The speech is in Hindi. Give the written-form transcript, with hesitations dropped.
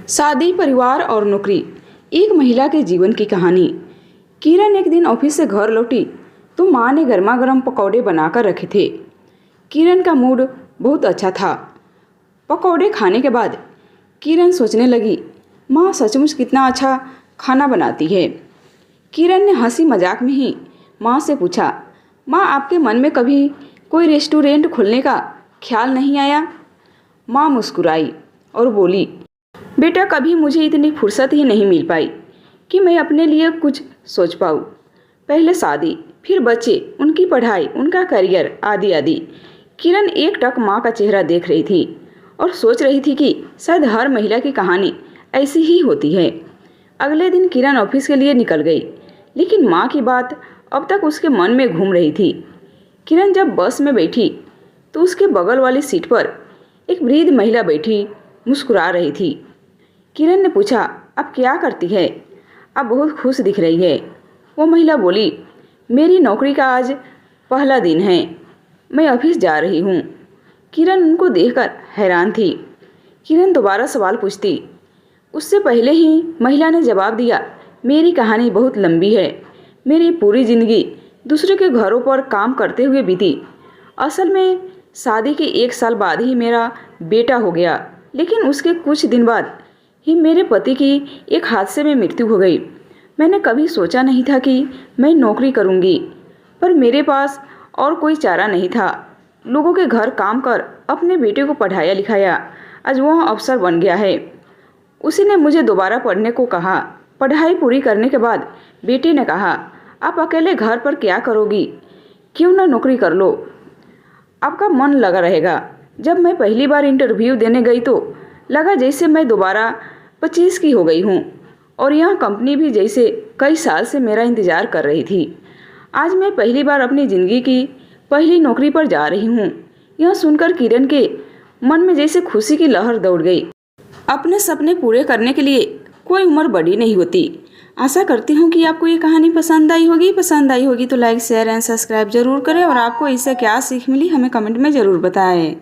शादी, परिवार और नौकरी, एक महिला के जीवन की कहानी। किरण एक दिन ऑफिस से घर लौटी तो माँ ने गर्मा गर्म पकौड़े बनाकर रखे थे। किरण का मूड बहुत अच्छा था। पकौड़े खाने के बाद किरण सोचने लगी, माँ सचमुच कितना अच्छा खाना बनाती है। किरण ने हंसी मजाक में ही माँ से पूछा, माँ आपके मन में कभी कोई रेस्टोरेंट खोलने का ख्याल नहीं आया? माँ मुस्कुराई और बोली, बेटा कभी मुझे इतनी फुर्सत ही नहीं मिल पाई कि मैं अपने लिए कुछ सोच पाऊँ। पहले शादी, फिर बच्चे, उनकी पढ़ाई, उनका करियर, आदि आदि। किरण एक टक माँ का चेहरा देख रही थी और सोच रही थी कि शायद हर महिला की कहानी ऐसी ही होती है। अगले दिन किरण ऑफिस के लिए निकल गई, लेकिन माँ की बात अब तक उसके मन में घूम रही थी। किरण जब बस में बैठी तो उसके बगल वाली सीट पर एक वृद्ध महिला बैठी मुस्कुरा रही थी। किरण ने पूछा, अब क्या करती है? अब बहुत खुश दिख रही है। वो महिला बोली, मेरी नौकरी का आज पहला दिन है, मैं ऑफिस जा रही हूँ। किरण उनको देखकर हैरान थी। किरण दोबारा सवाल पूछती, उससे पहले ही महिला ने जवाब दिया, मेरी कहानी बहुत लंबी है। मेरी पूरी ज़िंदगी दूसरे के घरों पर काम करते हुए बीती। असल में शादी के 1 साल बाद ही मेरा बेटा हो गया, लेकिन उसके कुछ दिन बाद ही मेरे पति की एक हादसे में मृत्यु हो गई। मैंने कभी सोचा नहीं था कि मैं नौकरी करूंगी, पर मेरे पास और कोई चारा नहीं था। लोगों के घर काम कर अपने बेटे को पढ़ाया लिखाया, आज वह अफसर बन गया है। उसी ने मुझे दोबारा पढ़ने को कहा। पढ़ाई पूरी करने के बाद बेटे ने कहा, आप अकेले घर पर क्या करोगी, क्यों ना नौकरी कर लो, आपका मन लगा रहेगा। जब मैं पहली बार इंटरव्यू देने गई तो लगा जैसे मैं दोबारा 25 की हो गई हूँ और यह कंपनी भी जैसे कई साल से मेरा इंतज़ार कर रही थी। आज मैं पहली बार अपनी ज़िंदगी की पहली नौकरी पर जा रही हूँ। यह सुनकर किरण के मन में जैसे खुशी की लहर दौड़ गई। अपने सपने पूरे करने के लिए कोई उम्र बड़ी नहीं होती। आशा करती हूँ कि आपको ये कहानी पसंद आई होगी। पसंद आई होगी तो लाइक, शेयर एंड सब्सक्राइब जरूर करें और आपको इससे क्या सीख मिली हमें कमेंट में ज़रूर बताएं।